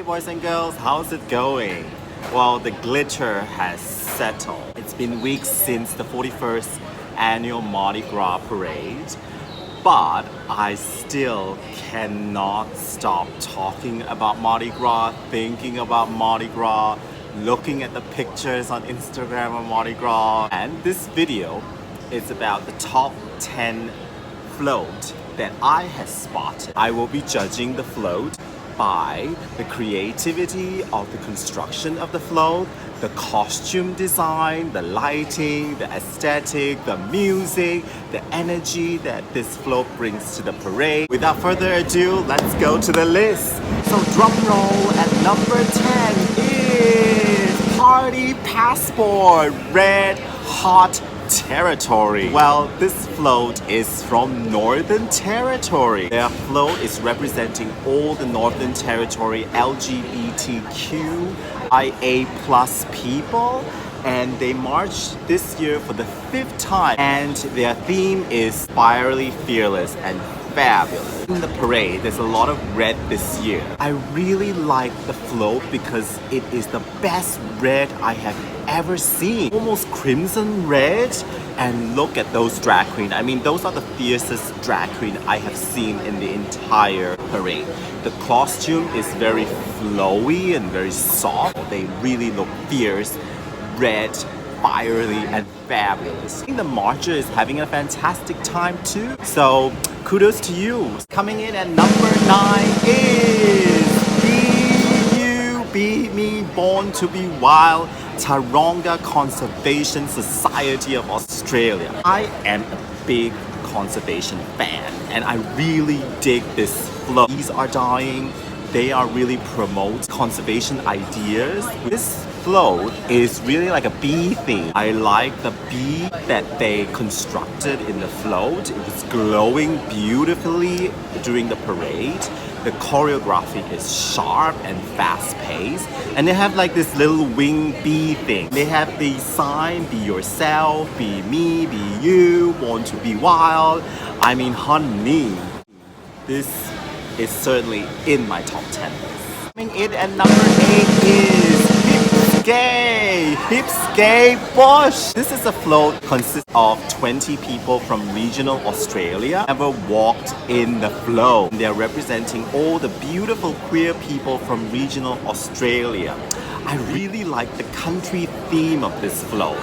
Hey boys and girls, how's it going? Well, the glitter has settled. It's been weeks since the 41st annual Mardi Gras parade, but I still cannot stop talking about Mardi Gras, thinking about Mardi Gras, looking at the pictures on Instagram of Mardi Gras. And this video is about the top 10 float that I have spotted. I will be judging the float by the creativity of the construction of the float, the costume design, the lighting, the aesthetic, the music, the energy that this float brings to the parade. Without further ado, let's go to the list. So drum roll, at number 10 is Party Passport Red Hot Territory. Well, this float is from Northern Territory. Their float is representing all the Northern Territory LGBTQIA+ people, and they marched this year for the 5th time, and their theme is Spirally Fearless and Fabulous. In the parade, there's a lot of red this year. I really like the float because it is the best red I have ever seen. Almost crimson red. And look at those drag queens. I mean, those are the fiercest drag queen I have seen in the entire parade. The costume is very flowy and very soft. They really look fierce, red, fiery, and fabulous. I think the marcher is having a fantastic time too. So kudos to you. Coming in at number 9 is Be You, Be Me, Born to Be Wild, Taronga Conservation Society of Australia. I am a big conservation fan and I really dig this float. Bees are dying. They are really promote conservation ideas. This float is really like a bee theme. I like the bee that they constructed in the float. It was glowing beautifully during the parade. The choreography is sharp and fast-paced, and they have like this little wing bee thing. They have the sign, be yourself, be me, be you, born to be wild. I mean, honey, this is certainly in my top 10 list. Coming in at number 8 is Heaps Gay Bush. This is a float consists of 20 people from regional Australia. Ever walked in the float. They're representing all the beautiful queer people from regional Australia. I really like the country theme of this float.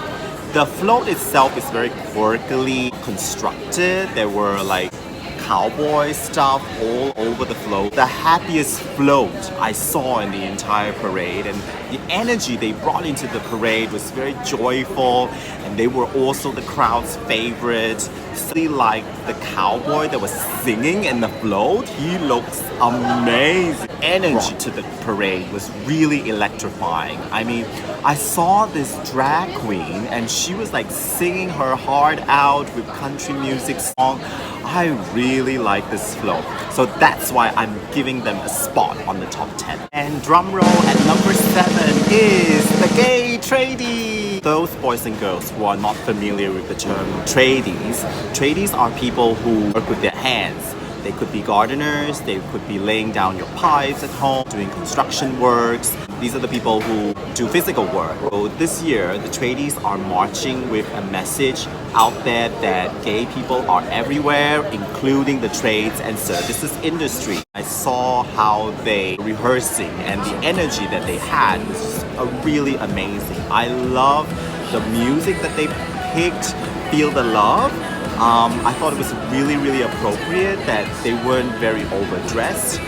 The float itself is very quirkily constructed. There were like cowboy stuff all over the float. The happiest float I saw in the entire parade, and the energy they brought into the parade was very joyful, and they were also the crowd's favorite. Really like the cowboy that was singing in the float. He looks amazing. Energy to the parade was really electrifying. I mean, I saw this drag queen and she was like singing her heart out with country music song. I really like this float. So that's why I'm giving them a spot on the top 10. And drum roll, at number 7 is the Gay Tradies. Those boys and girls who are not familiar with the term tradies, tradies are people who work with their hands. They could be gardeners, they could be laying down your pipes at home, doing construction works. These are the people who do physical work. So this year, the tradies are marching with a message out there that gay people are everywhere, including the trades and services industry. I saw how they were rehearsing and the energy that they had was just really amazing. I love the music that they picked, Feel the Love. I thought it was really appropriate that they weren't very overdressed.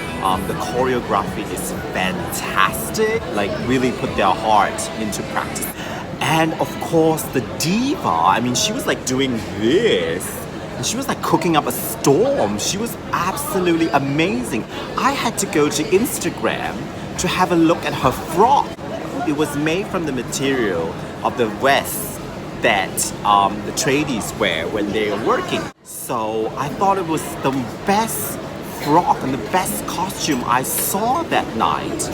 The choreography is fantastic, like really put their heart into practice. And of course the diva, I mean, she was like doing this and she was like cooking up a storm. She was absolutely amazing. I had to go to Instagram to have a look at her frock. It was made from the material of the vest that the tradies wear when they are working. So I thought it was the best frock and the best costume I saw that night.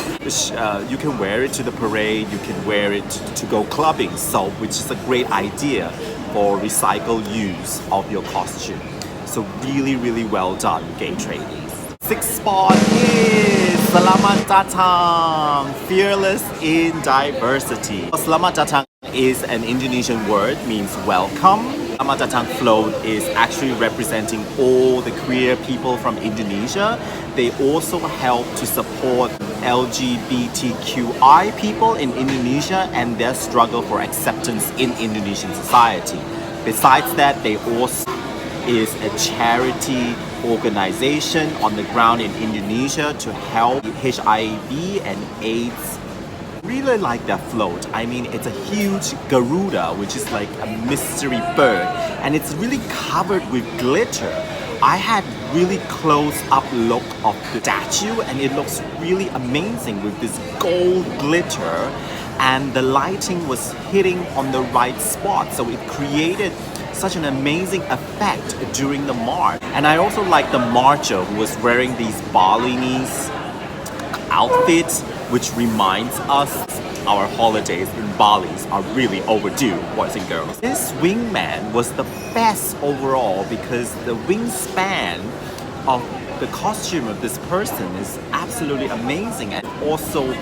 You can wear it to the parade, you can wear it to go clubbing, so which is a great idea for recycled use of your costume. So really well done, Gay Tradies. Sixth spot is Selamat Datang, fearless in diversity. Selamat Datang is an Indonesian word, means welcome. Selamat Datang float is actually representing all the queer people from Indonesia. They also help to support LGBTQI people in Indonesia and their struggle for acceptance in Indonesian society. Besides that, they also is a charity organization on the ground in Indonesia to help HIV and AIDS. Really like that float. I mean, it's a huge Garuda, which is like a mystery bird, and it's really covered with glitter. I had really close-up look of the statue, and it looks really amazing with this gold glitter, and the lighting was hitting on the right spot, so it created such an amazing effect during the march. And I also like the marcher who was wearing these Balinese outfits, which reminds us our holidays in Bali are really overdue, boys and girls. This wingman was the best overall because the wingspan of the costume of this person is absolutely amazing, and also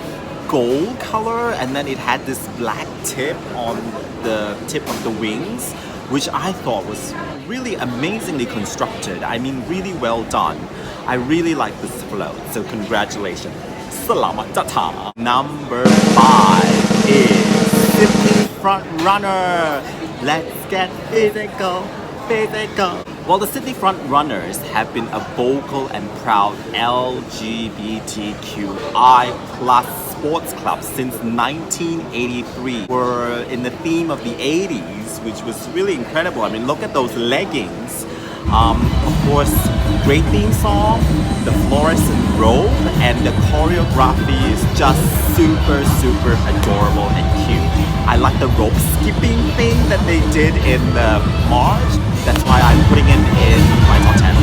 gold color, and then it had this black tip on the tip of the wings, which I thought was really amazingly constructed. I mean, really well done. I really like this float, so congratulations. Selamat Datang. Number 5 is Sydney Front Runner. Let's get physical, physical. Well, the Sydney Front Runners have been a vocal and proud LGBTQI plus sports club since 1983. We're in the theme of the 80s, which was really incredible. I mean, look at those leggings. Of course, great theme song, the fluorescent robe, and the choreography is just super adorable and cute. I like the rope skipping thing that they did in the march. That's why I'm putting it in my top 10.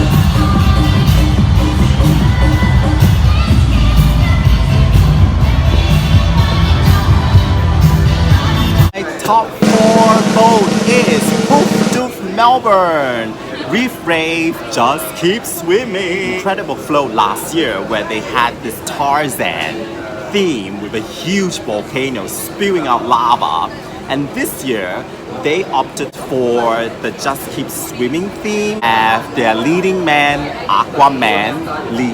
My top 4 vote is Poof, Doof, Melbourne. Reef, Rave, just keep swimming. Incredible float last year where they had this Tarzan theme with a huge volcano spewing out lava. And this year, they opted for the Just Keep Swimming theme as their leading man, Aquaman,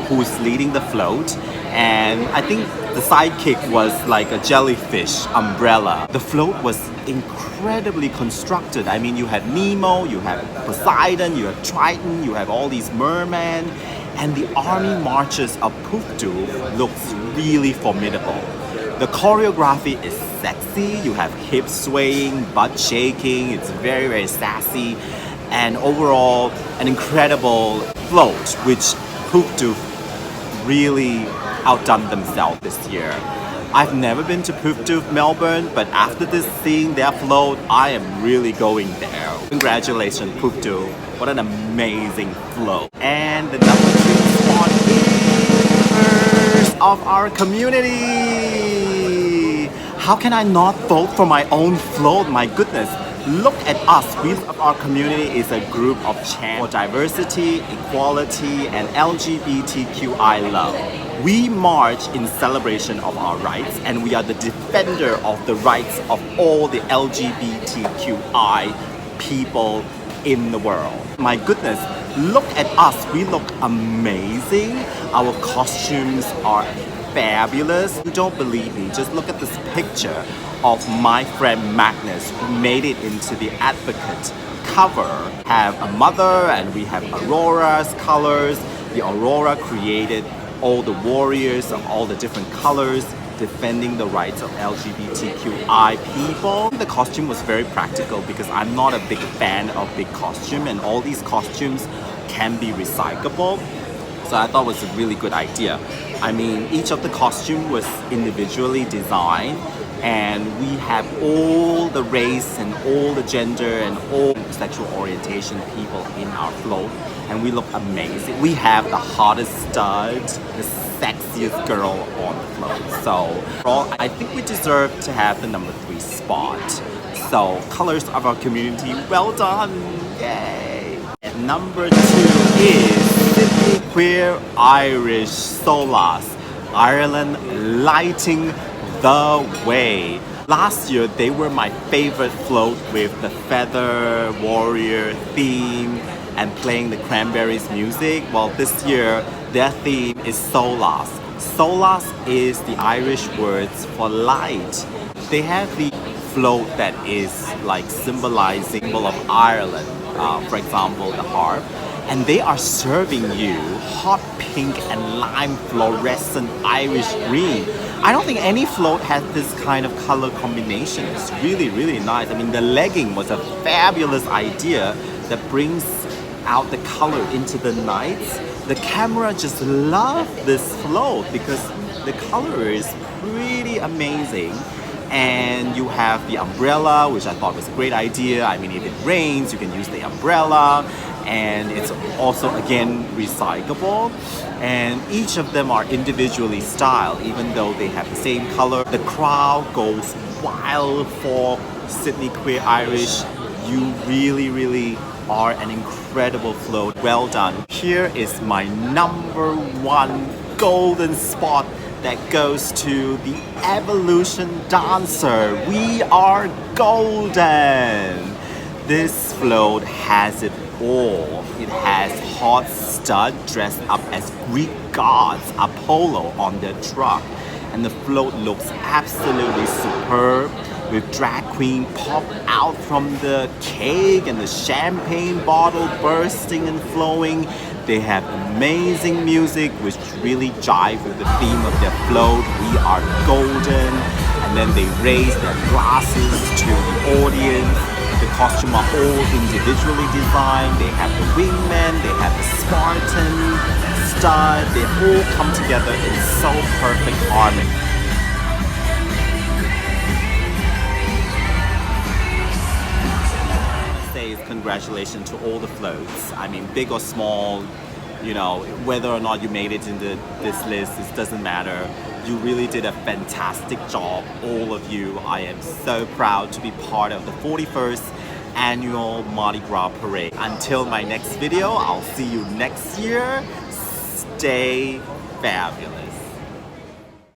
who's leading the float. And I think the sidekick was like a jellyfish umbrella. The float was incredibly constructed. I mean, you had Nemo, you had Poseidon, you had Triton, you have all these mermen, and the army marches of Poof Doof looks really formidable. The choreography is sexy. You have hip swaying, butt shaking. It's very sassy, and overall an incredible float, which Poof Doof really outdone themselves this year. I've never been to Poof Doof Melbourne, but after this seeing their float, I am really going there. Congratulations, Poof Doof. What an amazing float. And the number 2 spot is of our community. How can I not vote for my own float? My goodness. Look at us. We of our community is a group of champions for diversity, equality, and LGBTQI love. We march in celebration of our rights, and we are the defender of the rights of all the LGBTQI people in the world. My goodness, look at us. We look amazing. Our costumes are fabulous. You don't believe me? Just look at this picture of my friend Magnus, who made it into the Advocate cover. Have a mother, and we have Aurora's colors. The Aurora created all the warriors of all the different colors defending the rights of LGBTQI people. The costume was very practical because I'm not a big fan of big costume, and all these costumes can be recyclable. So I thought it was a really good idea. I mean, each of the costume was individually designed, and we have all the race and all the gender and all sexual orientation people in our float, and we look amazing. We have the hottest stud, the sexiest girl on the float. So overall, I think we deserve to have the number 3 spot. So colors of our community, well done, yay! And number 2 is Sydney Queer Irish SOLAS, Ireland lighting the way. Last year, they were my favorite float with the feather warrior theme and playing the Cranberries music. Well, this year, their theme is SOLAS. SOLAS is the Irish words for light. They have the float that is like symbolizing symbol of Ireland, for example, the harp. And they are serving you hot pink and lime fluorescent Irish green. I don't think any float has this kind of color combination. It's really, really nice. I mean, the legging was a fabulous idea that brings out the color into the nights. The camera just loved this float because the color is pretty amazing. And you have the umbrella, which I thought was a great idea. I mean, if it rains, you can use the umbrella. And it's also, again, recyclable. And each of them are individually styled, even though they have the same color. The crowd goes wild for Sydney Queer Irish. You really, really are an incredible float. Well done. Here is my #1 golden spot that goes to the Evolution Dancer. We are golden. This float has it all. It has hot stud dressed up as Greek gods, Polo on their truck. And the float looks absolutely superb with drag queen pop out from the cake and the champagne bottle bursting and flowing. They have amazing music which really jive with the theme of their float. We are golden. And then they raise their glasses to the audience. The costumes are all individually designed. They have the wingman, they have the Spartan stud. They all come together in so perfect harmony. Congratulations to all the floats. I mean, big or small, you know, whether or not you made it into this list, it doesn't matter. You really did a fantastic job, all of you. I am so proud to be part of the 41st annual Mardi Gras parade. Until my next video, I'll see you next year. Stay fabulous.